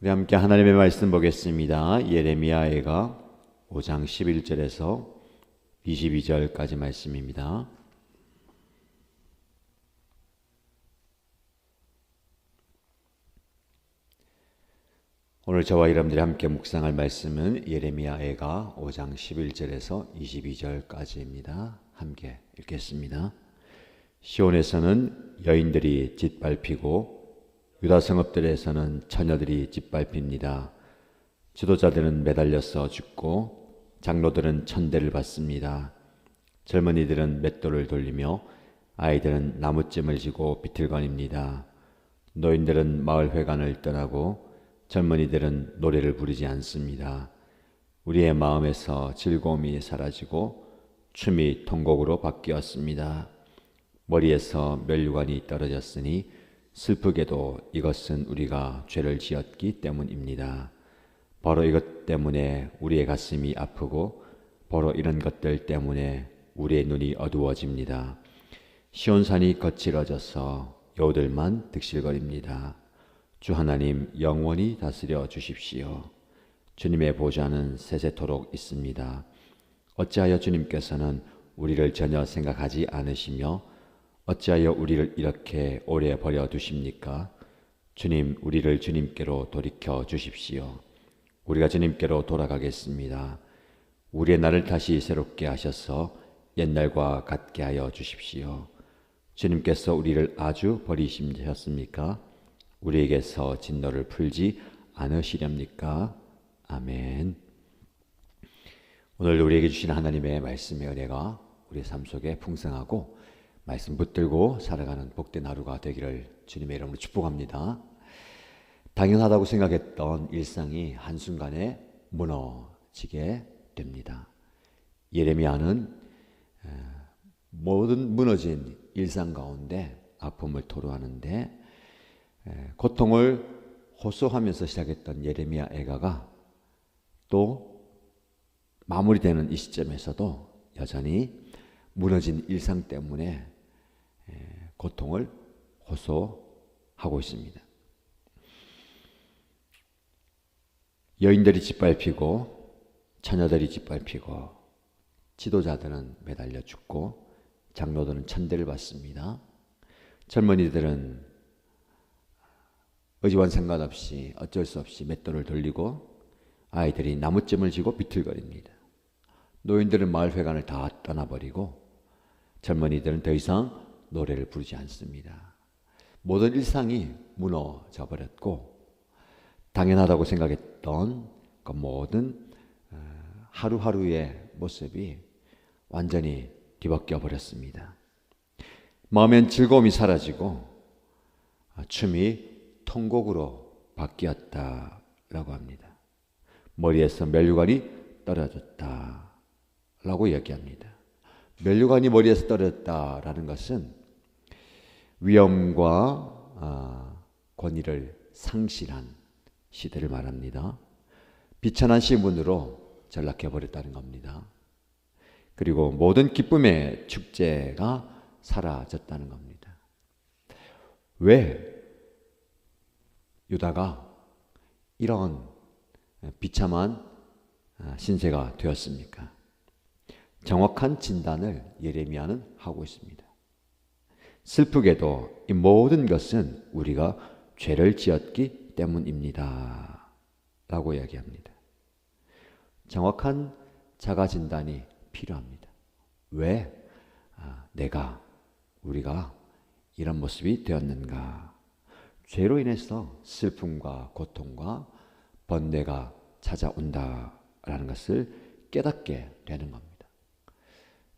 우리 함께 하나님의 말씀 보겠습니다. 예레미야가 5장 11절에서 22절까지 말씀입니다. 오늘 저와 여러분들이 함께 묵상할 말씀은 예레미야가 5장 11절에서 22절까지입니다. 함께 읽겠습니다. 시온에서는 여인들이 짓밟히고 유다 성읍들에서는 처녀들이 짓밟힙니다. 지도자들은 매달려서 죽고 장로들은 천대를 받습니다. 젊은이들은 맷돌을 돌리며 아이들은 나무찜을 지고 비틀거립니다. 노인들은 마을 회관을 떠나고 젊은이들은 노래를 부르지 않습니다. 우리의 마음에서 즐거움이 사라지고 춤이 통곡으로 바뀌었습니다. 머리에서 면류관이 떨어졌으니 슬프게도 이것은 우리가 죄를 지었기 때문입니다. 바로 이것 때문에 우리의 가슴이 아프고 바로 이런 것들 때문에 우리의 눈이 어두워집니다. 시온산이 거칠어져서 여우들만 득실거립니다. 주 하나님 영원히 다스려 주십시오. 주님의 보좌는 세세토록 있습니다. 어찌하여 주님께서는 우리를 전혀 생각하지 않으시며 어찌하여 우리를 이렇게 오래 버려두십니까? 주님, 우리를 주님께로 돌이켜 주십시오. 우리가 주님께로 돌아가겠습니다. 우리의 날을 다시 새롭게 하셔서 옛날과 같게 하여 주십시오. 주님께서 우리를 아주 버리시셨습니까? 우리에게서 진노를 풀지 않으시렵니까? 아멘. 오늘 우리에게 주신 하나님의 말씀의 은혜가 우리의 삶 속에 풍성하고 말씀 붙들고 살아가는 복된 하루가 되기를 주님의 이름으로 축복합니다. 당연하다고 생각했던 일상이 한순간에 무너지게 됩니다. 예레미야는 모든 무너진 일상 가운데 아픔을 토로하는데 고통을 호소하면서 시작했던 예레미야 애가가 또 마무리되는 이 시점에서도 여전히 무너진 일상 때문에 고통을 호소하고 있습니다. 여인들이 짓밟히고 처녀들이 짓밟히고 지도자들은 매달려 죽고 장로들은 천대를 받습니다. 젊은이들은 의지와 상관없이 어쩔 수 없이 맷돌을 돌리고 아이들이 나무찜을 지고 비틀거립니다. 노인들은 마을 회관을 다 떠나버리고 젊은이들은 더 이상 노래를 부르지 않습니다. 모든 일상이 무너져 버렸고 당연하다고 생각했던 그 모든 하루하루의 모습이 완전히 뒤바뀌어 버렸습니다. 마음엔 즐거움이 사라지고 춤이 통곡으로 바뀌었다라고 합니다. 머리에서 면류관이 떨어졌다라고 이야기합니다. 면류관이 머리에서 떨어졌다라는 것은 위엄과 권위를 상실한 시대를 말합니다. 비천한 신분으로 전락해 버렸다는 겁니다. 그리고 모든 기쁨의 축제가 사라졌다는 겁니다. 왜 유다가 이런 비참한 신세가 되었습니까? 정확한 진단을 예레미야는 하고 있습니다. 슬프게도 이 모든 것은 우리가 죄를 지었기 때문입니다. 라고 이야기합니다. 정확한 자가 진단이 필요합니다. 왜 우리가 이런 모습이 되었는가? 죄로 인해서 슬픔과 고통과 번뇌가 찾아온다라는 것을 깨닫게 되는 겁니다.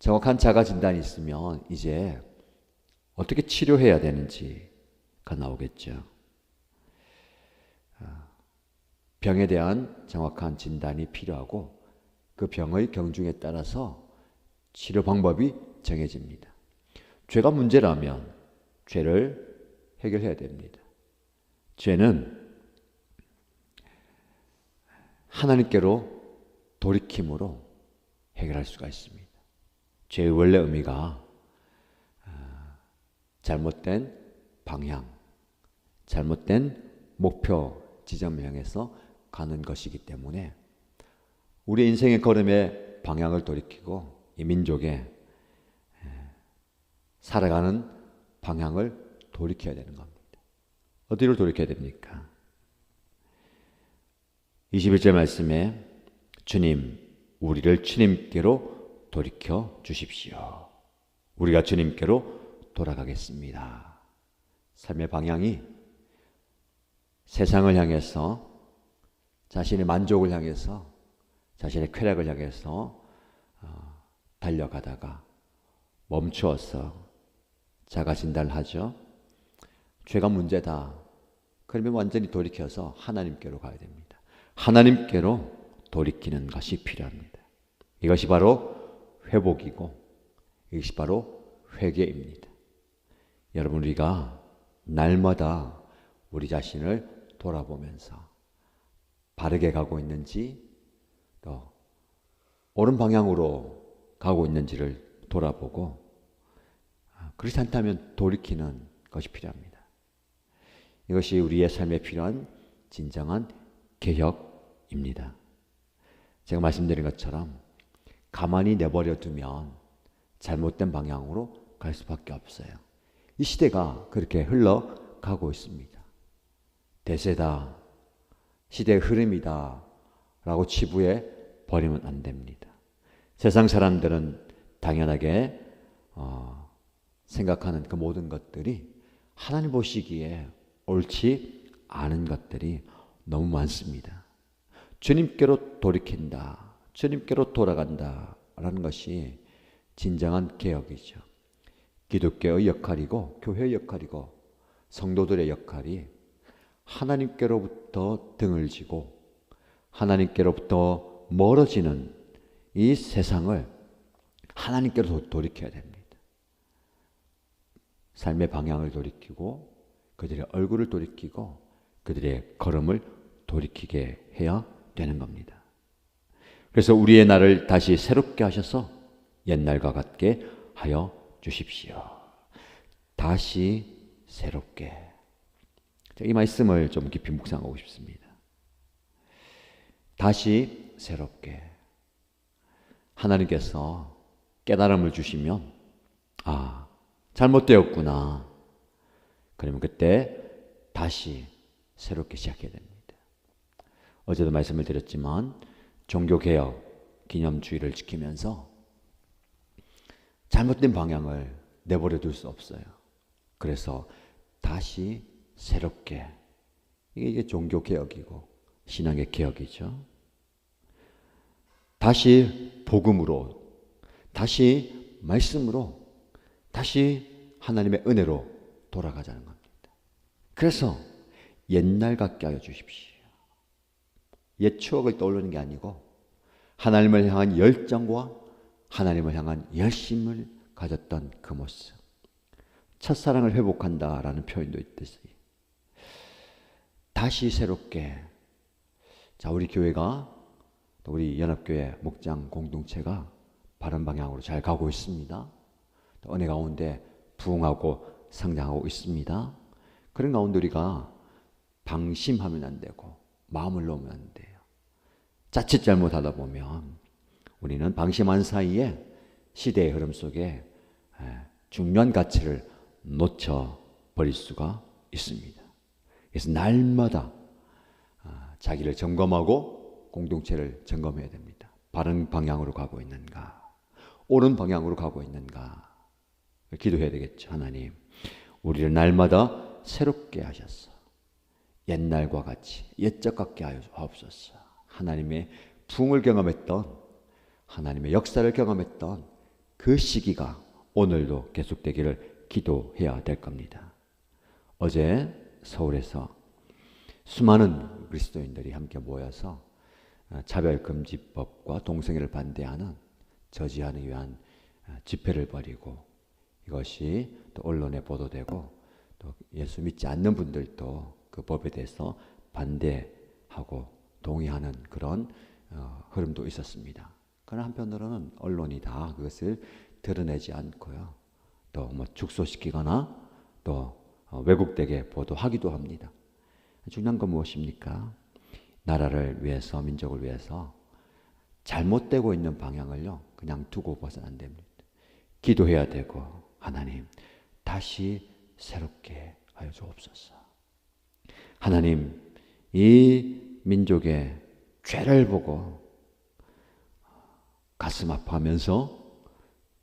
정확한 자가 진단이 있으면 이제 어떻게 치료해야 되는지가 나오겠죠. 병에 대한 정확한 진단이 필요하고 그 병의 경중에 따라서 치료 방법이 정해집니다. 죄가 문제라면 죄를 해결해야 됩니다. 죄는 하나님께로 돌이킴으로 해결할 수가 있습니다. 죄의 원래 의미가 잘못된 방향, 잘못된 목표 지점을 향해서 가는 것이기 때문에 우리 인생의 걸음의 방향을 돌이키고 이 민족의 살아가는 방향을 돌이켜야 되는 겁니다. 어디로 돌이켜야 됩니까? 21절 말씀에 주님, 우리를 주님께로 돌이켜 주십시오. 우리가 주님께로 돌아가겠습니다. 삶의 방향이 세상을 향해서, 자신의 만족을 향해서, 자신의 쾌락을 향해서 달려가다가 멈추어서 자가 진단을 하죠. 죄가 문제다. 그러면 완전히 돌이켜서 하나님께로 가야 됩니다. 하나님께로 돌이키는 것이 필요합니다. 이것이 바로 회복이고 이것이 바로 회개입니다. 여러분, 우리가 날마다 우리 자신을 돌아보면서 바르게 가고 있는지 또 옳은 방향으로 가고 있는지를 돌아보고, 그렇지 않다면 돌이키는 것이 필요합니다. 이것이 우리의 삶에 필요한 진정한 개혁입니다. 제가 말씀드린 것처럼 가만히 내버려 두면 잘못된 방향으로 갈 수밖에 없어요. 이 시대가 그렇게 흘러가고 있습니다. 대세다, 시대의 흐름이다 라고 치부해 버리면 안 됩니다. 세상 사람들은 당연하게 생각하는 그 모든 것들이 하나님 보시기에 옳지 않은 것들이 너무 많습니다. 주님께로 돌이킨다, 주님께로 돌아간다 라는 것이 진정한 개혁이죠. 기독교의 역할이고 교회의 역할이고 성도들의 역할이 하나님께로부터 등을 지고 하나님께로부터 멀어지는 이 세상을 하나님께로 돌이켜야 됩니다. 삶의 방향을 돌이키고 그들의 얼굴을 돌이키고 그들의 걸음을 돌이키게 해야 되는 겁니다. 그래서 우리의 날을 다시 새롭게 하셔서 옛날과 같게 하여 주십시오. 다시 새롭게. 이 말씀을 좀 깊이 묵상하고 싶습니다. 다시 새롭게. 하나님께서 깨달음을 주시면 잘못되었구나. 그러면 그때 다시 새롭게 시작해야 됩니다. 어제도 말씀을 드렸지만 종교개혁 기념주의를 지키면서 잘못된 방향을 내버려 둘 수 없어요. 그래서 다시 새롭게. 이게 종교개혁이고 신앙의 개혁이죠. 다시 복음으로, 다시 말씀으로, 다시 하나님의 은혜로 돌아가자는 겁니다. 그래서 옛날 같게 하여 주십시오. 옛 추억을 떠올리는 게 아니고 하나님을 향한 열정과 하나님을 향한 열심을 가졌던 그 모습. 첫사랑을 회복한다라는 표현도 있듯이 다시 새롭게. 자, 우리 교회가 또 우리 연합교회 목장 공동체가 바른 방향으로 잘 가고 있습니다. 또 은혜 가운데 부흥하고 성장하고 있습니다. 그런 가운데 우리가 방심하면 안 되고 마음을 놓으면 안 돼요. 자칫 잘못하다 보면 우리는 방심한 사이에 시대의 흐름 속에 중요한 가치를 놓쳐버릴 수가 있습니다. 그래서 날마다 자기를 점검하고 공동체를 점검해야 됩니다. 바른 방향으로 가고 있는가? 옳은 방향으로 가고 있는가? 기도해야 되겠죠. 하나님, 우리를 날마다 새롭게 하셨어. 옛날과 같이 옛적 같게 하옵소서. 하나님의 부흥을 경험했던, 하나님의 역사를 경험했던 그 시기가 오늘도 계속되기를 기도해야 될 겁니다. 어제 서울에서 수많은 그리스도인들이 함께 모여서 차별금지법과 동성애를 반대하는, 저지하기 위한 집회를 벌이고, 이것이 또 언론에 보도되고 또 예수 믿지 않는 분들도 그 법에 대해서 반대하고 동의하는 그런 흐름도 있었습니다. 그러나 한편으로는 언론이 다 그것을 드러내지 않고요, 또 뭐 축소시키거나 또 왜곡되게 보도하기도 합니다. 중요한 건 무엇입니까? 나라를 위해서, 민족을 위해서 잘못되고 있는 방향을요, 그냥 두고 벗어는 안 됩니다. 기도해야 되고, 하나님, 다시 새롭게 하여 주옵소서. 하나님, 이 민족의 죄를 보고 가슴 아파하면서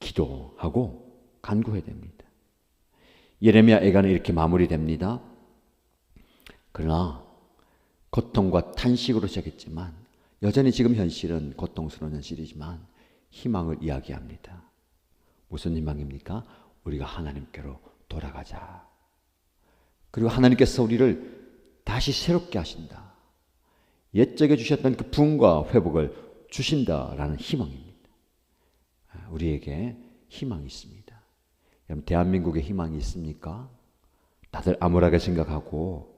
기도하고 간구해야 됩니다. 예레미야 애가는 이렇게 마무리됩니다. 그러나 고통과 탄식으로 시작했지만 여전히 지금 현실은 고통스러운 현실이지만 희망을 이야기합니다. 무슨 희망입니까? 우리가 하나님께로 돌아가자. 그리고 하나님께서 우리를 다시 새롭게 하신다. 옛적에 주셨던 그 부흥과 회복을 주신다라는 희망입니다. 우리에게 희망이 있습니다. 여러분, 대한민국에 희망이 있습니까? 다들 암울하게 생각하고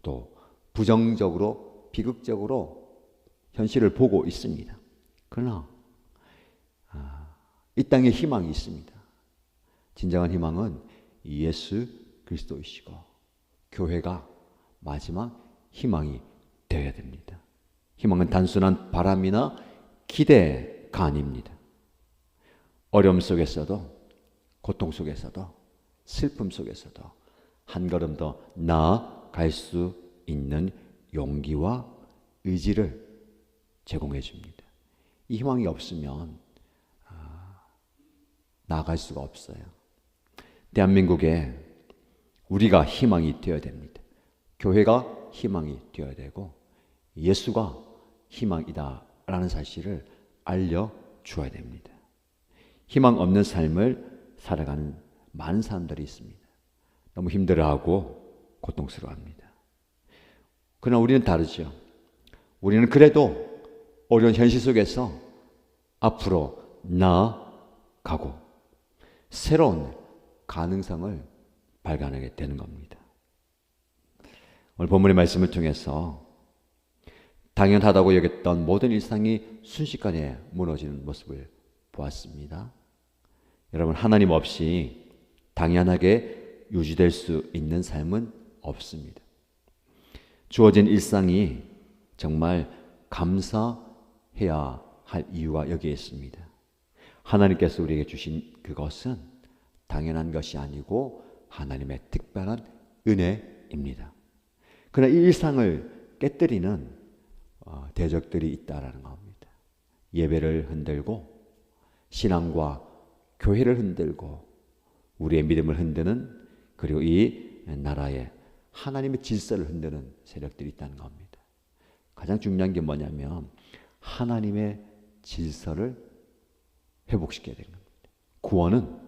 또 부정적으로, 비극적으로 현실을 보고 있습니다. 그러나 이 땅에 희망이 있습니다. 진정한 희망은 예수 그리스도이시고 교회가 마지막 희망이 되어야 됩니다. 희망은 단순한 바람이나 기대가 아닙니다. 어려움 속에서도, 고통 속에서도, 슬픔 속에서도 한 걸음 더 나아갈 수 있는 용기와 의지를 제공해 줍니다. 이 희망이 없으면 나아갈 수가 없어요. 대한민국에 우리가 희망이 되어야 됩니다. 교회가 희망이 되어야 되고 예수가 희망이다라는 사실을 알려주어야 됩니다. 희망 없는 삶을 살아가는 많은 사람들이 있습니다. 너무 힘들어하고 고통스러워합니다. 그러나 우리는 다르죠. 우리는 그래도 어려운 현실 속에서 앞으로 나아가고 새로운 가능성을 발견하게 되는 겁니다. 오늘 본문의 말씀을 통해서 당연하다고 여겼던 모든 일상이 순식간에 무너지는 모습을 보았습니다. 여러분, 하나님 없이 당연하게 유지될 수 있는 삶은 없습니다. 주어진 일상이 정말 감사해야 할 이유가 여기에 있습니다. 하나님께서 우리에게 주신 그것은 당연한 것이 아니고 하나님의 특별한 은혜입니다. 그러나 이 일상을 깨뜨리는 대적들이 있다라는 겁니다. 예배를 흔들고 신앙과 교회를 흔들고 우리의 믿음을 흔드는, 그리고 이 나라의 하나님의 질서를 흔드는 세력들이 있다는 겁니다. 가장 중요한 게 뭐냐면 하나님의 질서를 회복시켜야 되는 겁니다. 구원은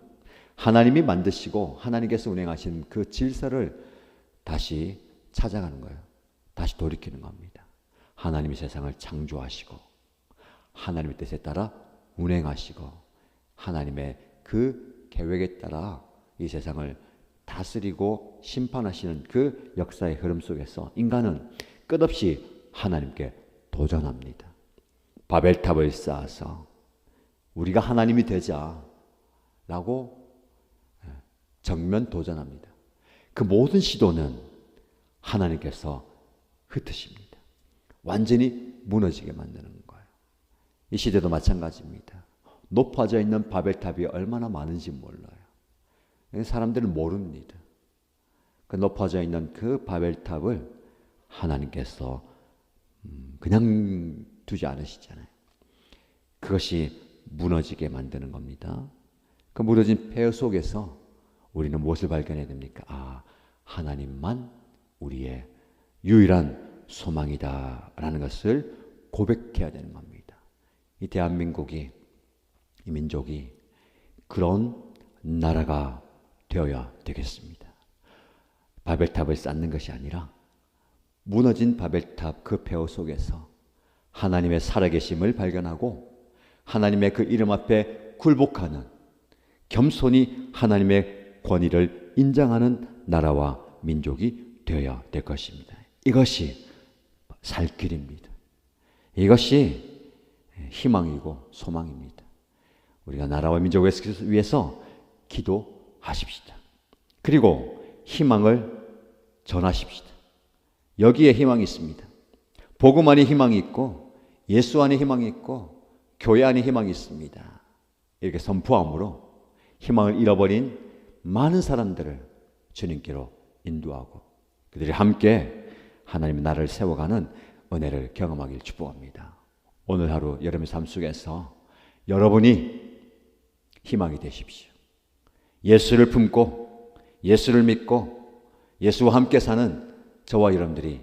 하나님이 만드시고 하나님께서 운행하신 그 질서를 다시 찾아가는 거예요. 다시 돌이키는 겁니다. 하나님이 세상을 창조하시고 하나님의 뜻에 따라 운행하시고 하나님의 그 계획에 따라 이 세상을 다스리고 심판하시는 그 역사의 흐름 속에서 인간은 끝없이 하나님께 도전합니다. 바벨탑을 쌓아서 우리가 하나님이 되자라고 정면 도전합니다. 그 모든 시도는 하나님께서 흩으십니다. 완전히 무너지게 만드는 거예요. 이 시대도 마찬가지입니다. 높아져 있는 바벨탑이 얼마나 많은지 몰라요. 사람들은 모릅니다. 그 높아져 있는 그 바벨탑을 하나님께서 그냥 두지 않으시잖아요. 그것이 무너지게 만드는 겁니다. 그 무너진 폐허 속에서 우리는 무엇을 발견해야 됩니까? 하나님만 우리의 유일한 소망이다라는 것을 고백해야 되는 겁니다. 이 대한민국이, 이 민족이 그런 나라가 되어야 되겠습니다. 바벨탑을 쌓는 것이 아니라 무너진 바벨탑 그 폐허 속에서 하나님의 살아계심을 발견하고 하나님의 그 이름 앞에 굴복하는, 겸손히 하나님의 권위를 인정하는 나라와 민족이 되어야 될 것입니다. 이것이 살 길입니다. 이것이 희망이고 소망입니다. 우리가 나라와 민족을 위해서 기도하십시다. 그리고 희망을 전하십시다. 여기에 희망이 있습니다. 복음 안에 희망이 있고 예수 안에 희망이 있고 교회 안에 희망이 있습니다. 이렇게 선포함으로 희망을 잃어버린 많은 사람들을 주님께로 인도하고 그들이 함께 하나님의 나라를 세워가는 은혜를 경험하길 축복합니다. 오늘 하루 여러분의 삶 속에서 여러분이 희망이 되십시오. 예수를 품고 예수를 믿고 예수와 함께 사는 저와 여러분들이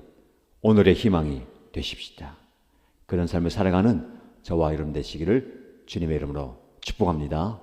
오늘의 희망이 되십시다. 그런 삶을 살아가는 저와 여러분 되시기를 주님의 이름으로 축복합니다.